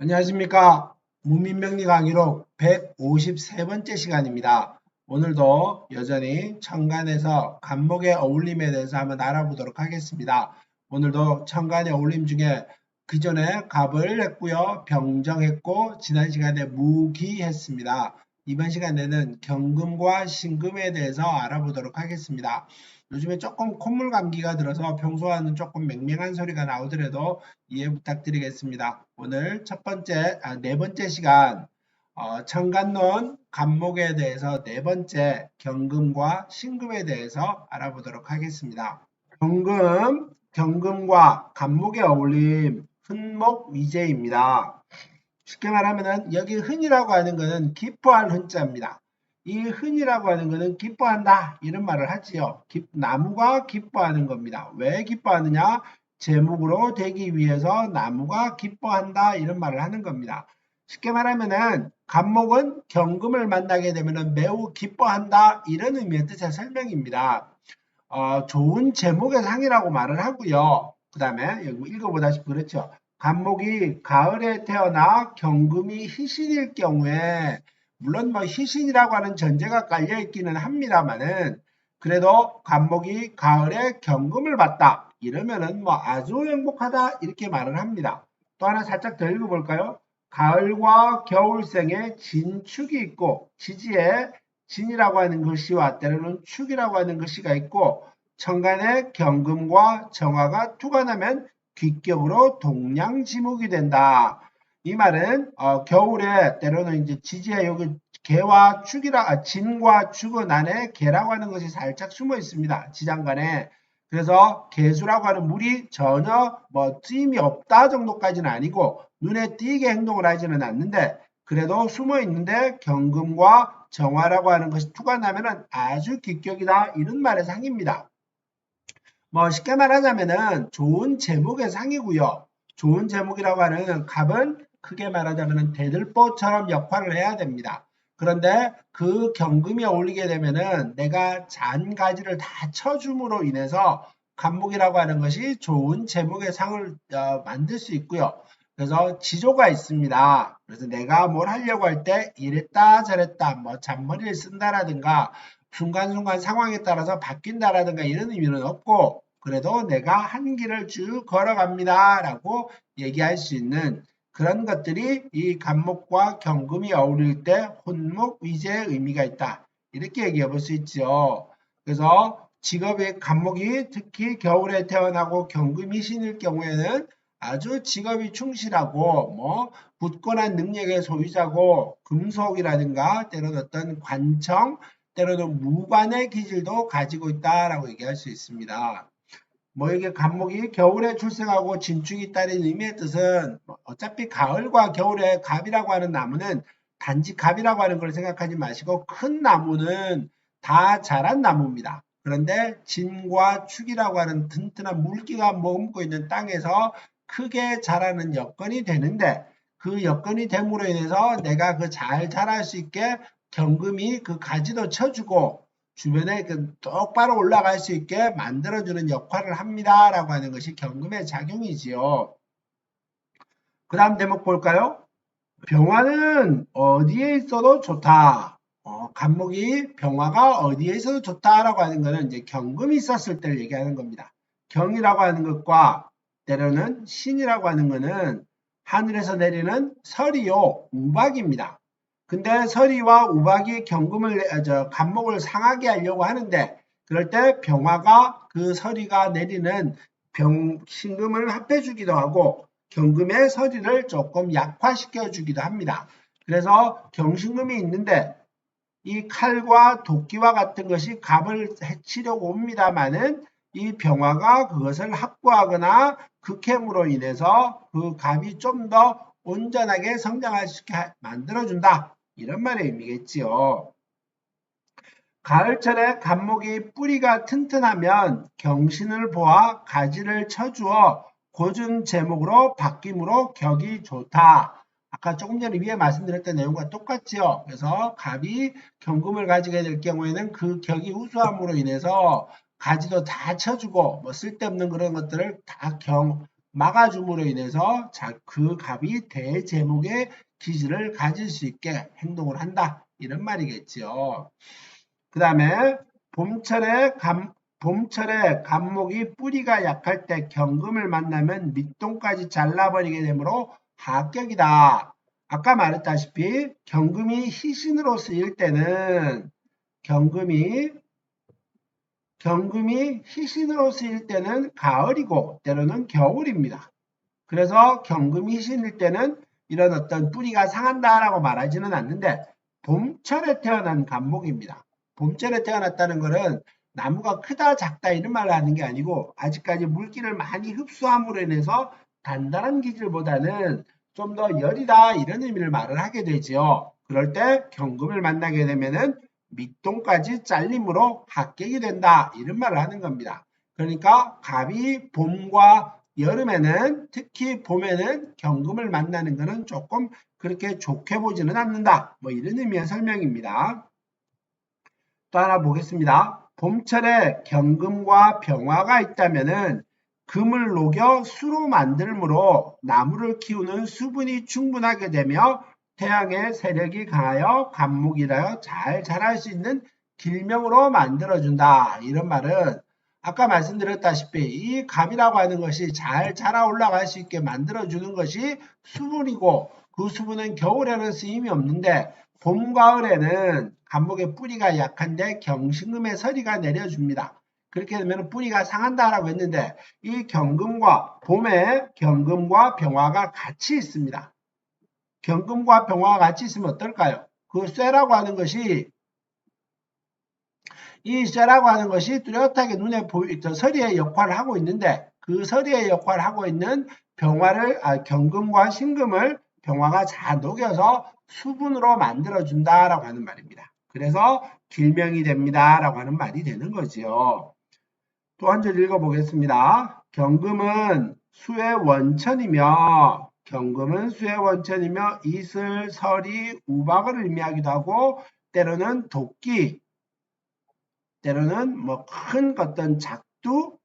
안녕하십니까. 문민명리 강의록 153번째 시간입니다. 오늘도 여전히 천간에서 간목의 어울림에 대해서 한번 알아보도록 하겠습니다. 오늘도 천간의 어울림 중에 그전에 갑을 했고요. 병정했고 지난 시간에 무기했습니다. 이번 시간에는 경금과 신금에 대해서 알아보도록 하겠습니다. 요즘에 조금 콧물 감기가 들어서 평소와는 조금 맹맹한 소리가 나오더라도 이해 부탁드리겠습니다. 오늘 네 번째 시간 천간론 간목에 대해서 네 번째 경금과 신금에 대해서 알아보도록 하겠습니다. 경금과 간목의 어울림 흔목위재입니다. 쉽게 말하면은 여기 흔이라고 하는 것은 기뻐할 흔자입니다. 이 흔이라고 하는 것은 기뻐한다 이런 말을 하지요. 나무가 기뻐하는 겁니다. 왜 기뻐하느냐? 제목으로 되기 위해서 나무가 기뻐한다 이런 말을 하는 겁니다. 쉽게 말하면은 간목은 경금을 만나게 되면은 매우 기뻐한다 이런 의미의 뜻의 설명입니다. 좋은 제목의 상이라고 말을 하고요. 그 다음에 여기 읽어보다시피 그렇죠. 간목이 가을에 태어나 경금이 희신일 경우에 물론 뭐 희신이라고 하는 전제가 깔려 있기는 합니다만은 그래도 간목이 가을에 경금을 받다 이러면은 뭐 아주 행복하다 이렇게 말을 합니다. 또 하나 살짝 더 읽어볼까요? 가을과 겨울생에 진축이 있고 지지에 진이라고 하는 글씨와 때로는 축이라고 하는 글씨가 있고 천간에 경금과 정화가 투관하면 귀격으로 동량지목이 된다. 이 말은 겨울에 때로는 이제 지지에 여기 개와 축이라 진과 축은 안에 개라고 하는 것이 살짝 숨어 있습니다. 지장간에. 그래서 개수라고 하는 물이 전혀 뭐 쓰임이 없다 정도까지는 아니고 눈에 띄게 행동을 하지는 않는데 그래도 숨어 있는데 경금과 정화라고 하는 것이 투과나면은 아주 기격이다 이런 말의 상입니다. 뭐 쉽게 말하자면은 좋은 제목의 상이고요. 좋은 제목이라고 하는 갑은 크게 말하자면은 대들보처럼 역할을 해야 됩니다. 그런데 그 경금이 어울리게 되면은 내가 잔가지를 다 쳐줌으로 인해서 간목이라고 하는 것이 좋은 제목의 상을 만들 수 있고요. 그래서 지조가 있습니다. 그래서 내가 뭘 하려고 할 때 이랬다 저랬다 뭐 잔머리를 쓴다라든가 순간순간 상황에 따라서 바뀐다라든가 이런 의미는 없고 그래도 내가 한 길을 쭉 걸어갑니다 라고 얘기할 수 있는 그런 것들이 이 간목과 경금이 어울릴 때 혼목위재의 의미가 있다 이렇게 얘기해 볼 수 있죠. 그래서 직업의 간목이 특히 겨울에 태어나고 경금이 신일 경우에는 아주 직업이 충실하고 뭐 굳건한 능력의 소유자고 금속이라든가 때로는 어떤 관청 때로는 무관의 기질도 가지고 있다라고 얘기할 수 있습니다. 뭐 이게 간목이 겨울에 출생하고 진축이 있다는 의미의 뜻은 어차피 가을과 겨울에 갑이라고 하는 나무는 단지 갑이라고 하는 걸 생각하지 마시고 큰 나무는 다 자란 나무입니다. 그런데 진과 축이라고 하는 튼튼한 물기가 머금고 있는 땅에서 크게 자라는 여건이 되는데 그 여건이 됨으로 인해서 내가 그 잘 자랄 수 있게 경금이 그 가지도 쳐주고 주변에 그 똑바로 올라갈 수 있게 만들어주는 역할을 합니다. 라고 하는 것이 경금의 작용이지요. 그 다음 대목 볼까요? 병화는 어디에 있어도 좋다. 간목이 병화가 어디에 있어도 좋다라고 하는 것은 이제 경금이 있었을 때를 얘기하는 겁니다. 경이라고 하는 것과 때로는 신이라고 하는 것은 하늘에서 내리는 설이요 우박입니다. 근데 서리와 우박이 간목을 상하게 하려고 하는데 그럴 때 병화가 그 서리가 내리는 신금을 합해주기도 하고 경금의 서리를 조금 약화시켜 주기도 합니다. 그래서 경신금이 있는데 이 칼과 도끼와 같은 것이 갑을 해치려고 옵니다만은 이 병화가 그것을 확보하거나 극행으로 인해서 그 갑이 좀 더 온전하게 성장할 수 있게 만들어준다. 이런 말의 의미겠지요. 가을철에 갑목이 뿌리가 튼튼하면 경신을 보아 가지를 쳐주어 고준 제목으로 바뀌므로 격이 좋다. 아까 조금 전에 위에 말씀드렸던 내용과 똑같지요. 그래서 갑이 경금을 가지게 될 경우에는 그 격이 우수함으로 인해서 가지도 다 쳐주고 뭐 쓸데없는 그런 것들을 다 막아줌으로 인해서 그 값이 대제목의 기질을 가질 수 있게 행동을 한다. 이런 말이겠죠. 그 다음에 봄철에 감목이 뿌리가 약할 때 경금을 만나면 밑동까지 잘라버리게 되므로 합격이다. 아까 말했다시피 경금이 희신으로 쓰일 때는 경금이 희신으로 쓰일 때는 가을이고 때로는 겨울입니다. 그래서 경금이 희신일 때는 이런 어떤 뿌리가 상한다라고 말하지는 않는데 봄철에 태어난 감목입니다. 봄철에 태어났다는 것은 나무가 크다 작다 이런 말을 하는 게 아니고 아직까지 물기를 많이 흡수함으로 인해서 단단한 기질보다는 좀 더 여리다 이런 의미를 말을 하게 되죠. 그럴 때 경금을 만나게 되면은 밑동까지 잘림으로 합격이 된다 이런 말을 하는 겁니다. 그러니까 갑이 봄과 여름에는 특히 봄에는 경금을 만나는 것은 조금 그렇게 좋게 보지는 않는다. 뭐 이런 의미의 설명입니다. 또 하나 보겠습니다. 봄철에 경금과 병화가 있다면은 금을 녹여 수로 만들므로 나무를 키우는 수분이 충분하게 되며 태양의 세력이 강하여 감목이라 잘 자랄 수 있는 길명으로 만들어준다. 이런 말은 아까 말씀드렸다시피 이 감이라고 하는 것이 잘 자라 올라갈 수 있게 만들어주는 것이 수분이고 그 수분은 겨울에는 쓰임이 없는데 봄, 가을에는 감목의 뿌리가 약한데 경신금의 서리가 내려줍니다. 그렇게 되면 뿌리가 상한다라고 했는데 이 경금과 봄에 경금과 병화가 같이 있습니다. 경금과 병화가 같이 있으면 어떨까요? 그 쇠라고 하는 것이 이 쇠라고 하는 것이 뚜렷하게 눈에 서리의 역할을 하고 있는데 그 서리의 역할을 하고 있는 경금과 신금을 병화가 잘 녹여서 수분으로 만들어준다라고 하는 말입니다. 그래서 길명이 됩니다라고 하는 말이 되는 거지요. 또 한 절 읽어보겠습니다. 경금은 수의 원천이며 이슬, 설이, 우박을 의미하기도 하고 때로는 도끼, 때로는 뭐 큰 어떤 작두,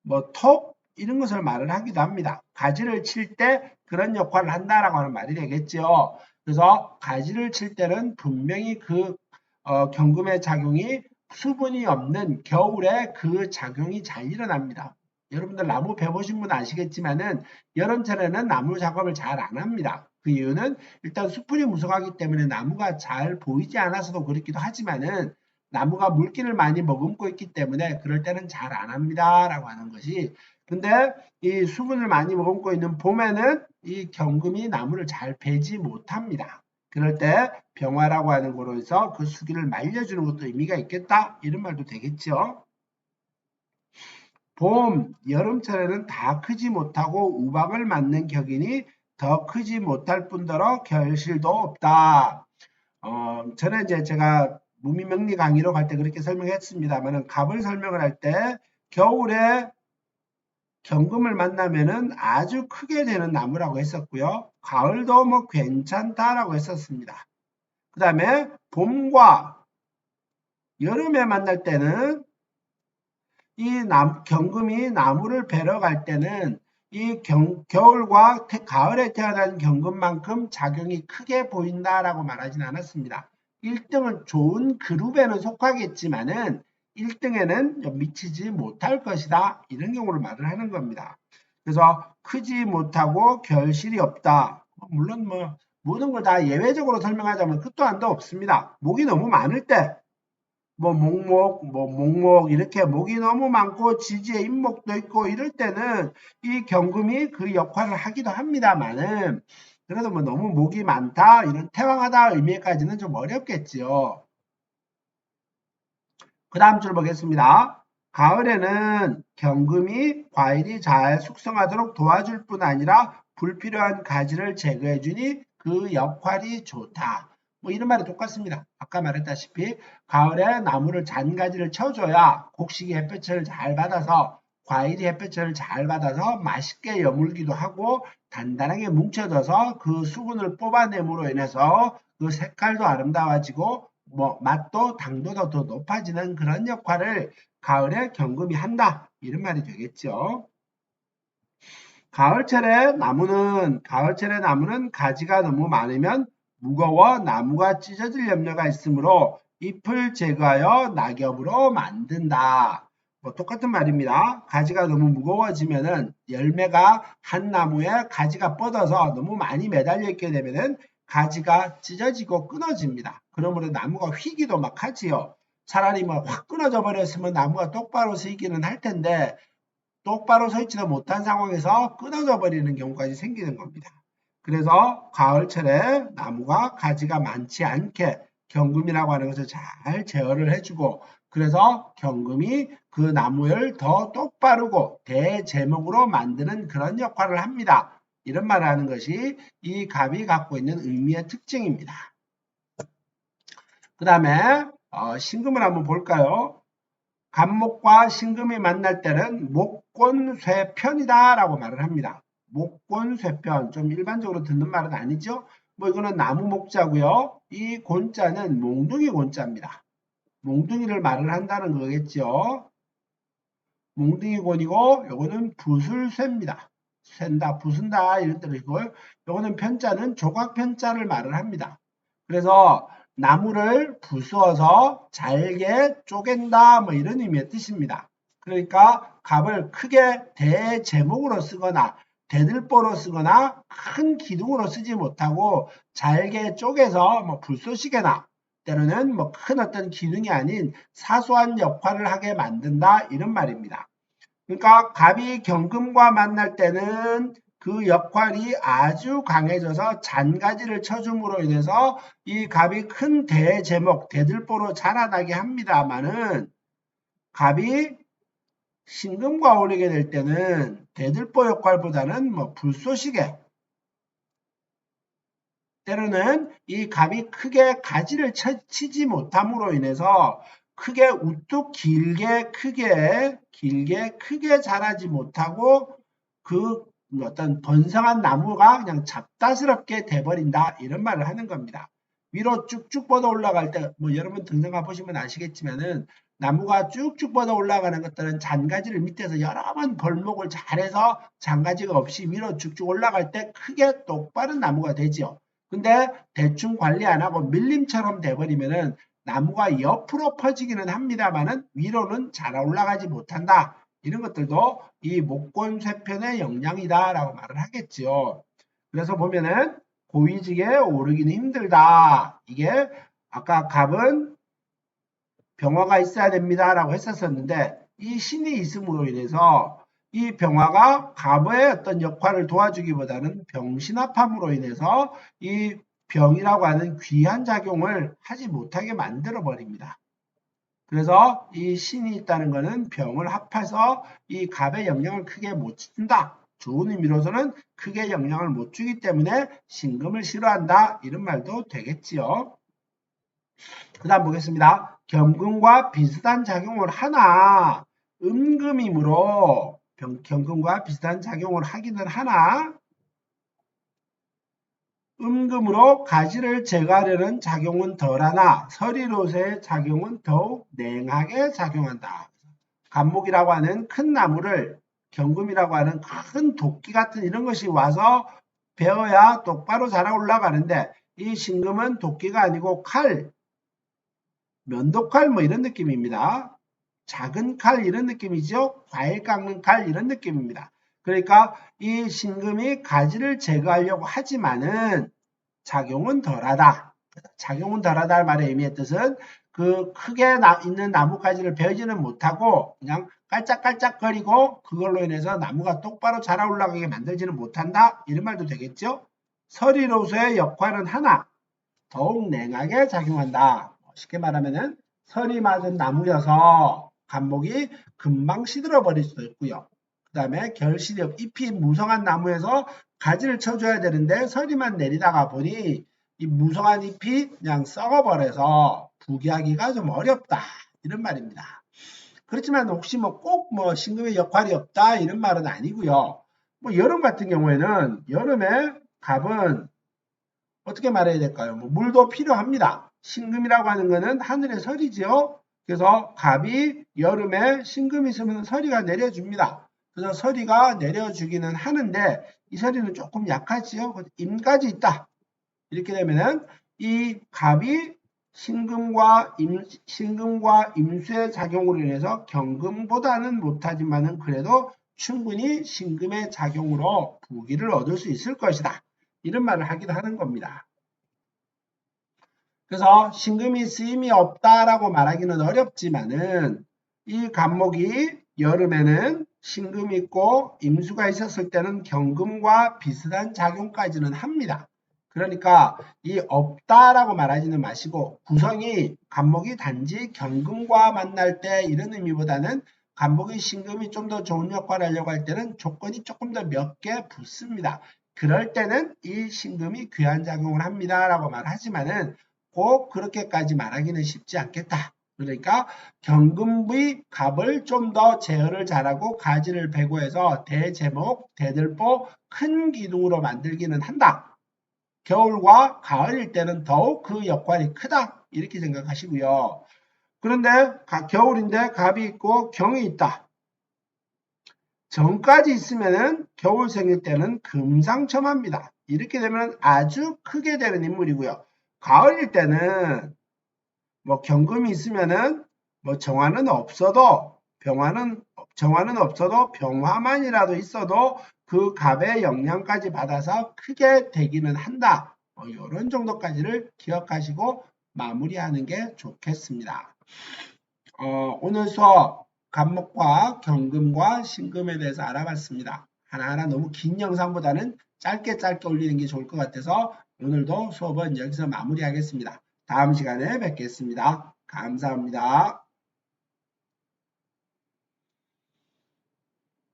뭐 톱 이런 것을 말을 하기도 합니다. 가지를 칠 때 그런 역할을 한다라고 하는 말이 되겠죠. 그래서 가지를 칠 때는 분명히 그 경금의 작용이 수분이 없는 겨울에 그 작용이 잘 일어납니다. 여러분들 나무 배보신 분 아시겠지만은 여름철에는 나무 작업을 잘 안 합니다. 그 이유는 일단 수풀이 무성하기 때문에 나무가 잘 보이지 않아서도 그렇기도 하지만은 나무가 물기를 많이 머금고 있기 때문에 그럴 때는 잘 안 합니다 라고 하는 것이 근데 이 수분을 많이 머금고 있는 봄에는 이 경금이 나무를 잘 베지 못합니다. 그럴 때 병화라고 하는 거로 해서 그 수기를 말려주는 것도 의미가 있겠다 이런 말도 되겠죠. 봄, 여름철에는 다 크지 못하고 우박을 맞는 격이니 더 크지 못할 뿐더러 결실도 없다. 전에 이제 제가 무미명리 강의로 갈 때 그렇게 설명했습니다만은 갑을 설명을 할 때 겨울에 경금을 만나면은 아주 크게 되는 나무라고 했었고요. 가을도 뭐 괜찮다라고 했었습니다. 그 다음에 봄과 여름에 만날 때는 이 경금이 나무를 베러 갈 때는 이 겨울과 가을에 태어난 경금만큼 작용이 크게 보인다라고 말하진 않았습니다. 1등은 좋은 그룹에는 속하겠지만은 1등에는 미치지 못할 것이다. 이런 경우를 말을 하는 겁니다. 그래서 크지 못하고 결실이 없다. 물론 뭐 모든 걸 다 예외적으로 설명하자면 끝도 한도 없습니다. 목이 너무 많을 때 목목 이렇게 목이 너무 많고 지지에 잇목도 있고 이럴 때는 이 경금이 그 역할을 하기도 합니다만은 그래도 뭐 너무 목이 많다 이런 태왕하다 의미까지는 좀 어렵겠지요. 그 다음 줄 보겠습니다. 가을에는 경금이 과일이 잘 숙성하도록 도와줄 뿐 아니라 불필요한 가지를 제거해주니 그 역할이 좋다. 뭐 이런 말이 똑같습니다. 아까 말했다시피 가을에 나무를 잔가지를 쳐줘야 곡식이 햇볕을 잘 받아서 과일이 햇볕을 잘 받아서 맛있게 여물기도 하고 단단하게 뭉쳐져서 그 수분을 뽑아냄으로 인해서 그 색깔도 아름다워지고 뭐 맛도 당도도 더 높아지는 그런 역할을 가을에 경금이 한다. 이런 말이 되겠죠. 가을철에 나무는 가지가 너무 많으면 무거워 나무가 찢어질 염려가 있으므로 잎을 제거하여 낙엽으로 만든다. 뭐 똑같은 말입니다. 가지가 너무 무거워지면은 열매가 한 나무에 가지가 뻗어서 너무 많이 매달려 있게 되면은 가지가 찢어지고 끊어집니다. 그러므로 나무가 휘기도 막 하지요. 차라리 뭐 확 끊어져 버렸으면 나무가 똑바로 서기는 할 텐데 똑바로 서 있지도 못한 상황에서 끊어져 버리는 경우까지 생기는 겁니다. 그래서 가을철에 나무가 가지가 많지 않게 경금이라고 하는 것을 잘 제어를 해주고 그래서 경금이 그 나무를 더 똑바르고 대제목으로 만드는 그런 역할을 합니다. 이런 말을 하는 것이 이 갑이 갖고 있는 의미의 특징입니다. 그 다음에 신금을 한번 볼까요? 갑목과 신금이 만날 때는 목곤쇠편이다 라고 말을 합니다. 목곤쇠편, 좀 일반적으로 듣는 말은 아니죠. 뭐 이거는 나무 목자고요. 이 곤자는 몽둥이 곤자입니다. 몽둥이를 말을 한다는 거겠죠. 몽둥이 곤이고 요거는 부술쇠입니다. 쇠다 부순다 이런 뜻이고요. 요거는 편자는 조각편자를 말을 합니다. 그래서 나무를 부수어서 잘게 쪼갠다 뭐 이런 의미의 뜻입니다. 그러니까 갑을 크게 대제목으로 쓰거나 대들보로 쓰거나 큰 기둥으로 쓰지 못하고 잘게 쪼개서 뭐 불쏘시개나 때로는 뭐 큰 어떤 기둥이 아닌 사소한 역할을 하게 만든다 이런 말입니다. 그러니까 갑이 경금과 만날 때는 그 역할이 아주 강해져서 잔가지를 쳐줌으로 인해서 이 갑이 큰 대제목, 대들보로 자라나게 합니다만은 갑이 신금과 어울리게 될 때는 대들보 역할보다는 뭐 불쏘시개 때로는 이 갑이 크게 가지를 치지 못함으로 인해서 크게 우뚝 크게 자라지 못하고 그 어떤 번성한 나무가 그냥 잡다스럽게 돼버린다 이런 말을 하는 겁니다. 위로 쭉쭉 뻗어 올라갈 때 뭐 여러분 등산가 보시면 아시겠지만은 나무가 쭉쭉 뻗어 올라가는 것들은 잔가지를 밑에서 여러 번 벌목을 잘해서 잔가지가 없이 위로 쭉쭉 올라갈 때 크게 똑바른 나무가 되죠. 근데 대충 관리 안 하고 밀림처럼 돼버리면은 나무가 옆으로 퍼지기는 합니다만은 위로는 잘 올라가지 못한다. 이런 것들도 이 목곤쇠편의 영향이다 라고 말을 하겠지요. 그래서 보면은 고위직에 오르기는 힘들다. 이게 아까 갑은 병화가 있어야 됩니다 라고 했었는데 이 신이 있음으로 인해서 이 병화가 갑의 어떤 역할을 도와주기보다는 병신합함으로 인해서 이 병이라고 하는 귀한 작용을 하지 못하게 만들어 버립니다. 그래서 이 신이 있다는 것은 병을 합해서 이 갑의 영향을 크게 못 준다. 좋은 의미로서는 크게 영향을 못 주기 때문에 신금을 싫어한다. 이런 말도 되겠지요. 그 다음 보겠습니다. 경금과 비슷한 작용을 하나 음금이므로 경금과 비슷한 작용을 하기는 하나 음금으로 가지를 제거하려는 작용은 덜하나 서리로서의 작용은 더욱 냉하게 작용한다. 갑목이라고 하는 큰 나무를 경금이라고 하는 큰 도끼 같은 이런 것이 와서 베어야 똑바로 자라 올라가는데 이 신금은 도끼가 아니고 칼, 면도칼 뭐 이런 느낌입니다. 작은 칼 이런 느낌이죠. 과일 깎는 칼 이런 느낌입니다. 그러니까 이 신금이 가지를 제거하려고 하지만은 작용은 덜하다. 작용은 덜하다 말의 의미의 뜻은 그 크게 있는 나뭇가지를 베지는 못하고 그냥 깔짝깔짝거리고 그걸로 인해서 나무가 똑바로 자라 올라가게 만들지는 못한다. 이런 말도 되겠죠. 서리로서의 역할은 하나 더욱 냉하게 작용한다. 쉽게 말하면은 설이 맞은 나무여서 갑목이 금방 시들어 버릴 수도 있고요. 그 다음에 결실엽 잎이 무성한 나무에서 가지를 쳐줘야 되는데 서리만 내리다가 보니 이 무성한 잎이 그냥 썩어버려서 부귀하기가 좀 어렵다. 이런 말입니다. 그렇지만 혹시 뭐 꼭 뭐 신금의 역할이 없다 이런 말은 아니고요. 뭐 여름 같은 경우에는 여름에 갑은 어떻게 말해야 될까요? 뭐 물도 필요합니다. 신금이라고 하는 것은 하늘의 설이지요. 그래서 갑이 여름에 신금이 있으면 서리가 내려줍니다. 그래서 서리가 내려주기는 하는데 이 서리는 조금 약하지요. 임까지 있다. 이렇게 되면은 이 갑이 신금과 임수의 작용으로 인해서 경금보다는 못하지만은 그래도 충분히 신금의 작용으로 부귀를 얻을 수 있을 것이다. 이런 말을 하기도 하는 겁니다. 그래서 신금이 쓰임이 없다라고 말하기는 어렵지만은 이 간목이 여름에는 신금이 있고 임수가 있었을 때는 경금과 비슷한 작용까지는 합니다. 그러니까 이 없다라고 말하지는 마시고 구성이 간목이 단지 경금과 만날 때 이런 의미보다는 간목이 신금이 좀 더 좋은 역할을 하려고 할 때는 조건이 조금 더 몇 개 붙습니다. 그럴 때는 이 신금이 귀한 작용을 합니다라고 말하지만은 꼭 그렇게까지 말하기는 쉽지 않겠다. 그러니까 경금의 갑을 좀 더 제어를 잘하고 가지를 배고해서 대제목, 대들보, 큰 기둥으로 만들기는 한다. 겨울과 가을일 때는 더욱 그 역할이 크다. 이렇게 생각하시고요. 그런데 겨울인데 갑이 있고 경이 있다. 정까지 있으면은 겨울생일 때는 금상첨화입니다. 이렇게 되면 아주 크게 되는 인물이고요. 가을일 때는 뭐 경금이 있으면은 뭐 정화는 없어도 정화는 없어도 병화만이라도 있어도 그 갑의 영향까지 받아서 크게 되기는 한다. 이런 정도까지를 기억하시고 마무리하는 게 좋겠습니다. 오늘 수업 간목과 경금과 신금에 대해서 알아봤습니다. 하나하나 너무 긴 영상보다는 짧게 올리는 게 좋을 것 같아서 오늘도 수업은 여기서 마무리하겠습니다. 다음 시간에 뵙겠습니다. 감사합니다.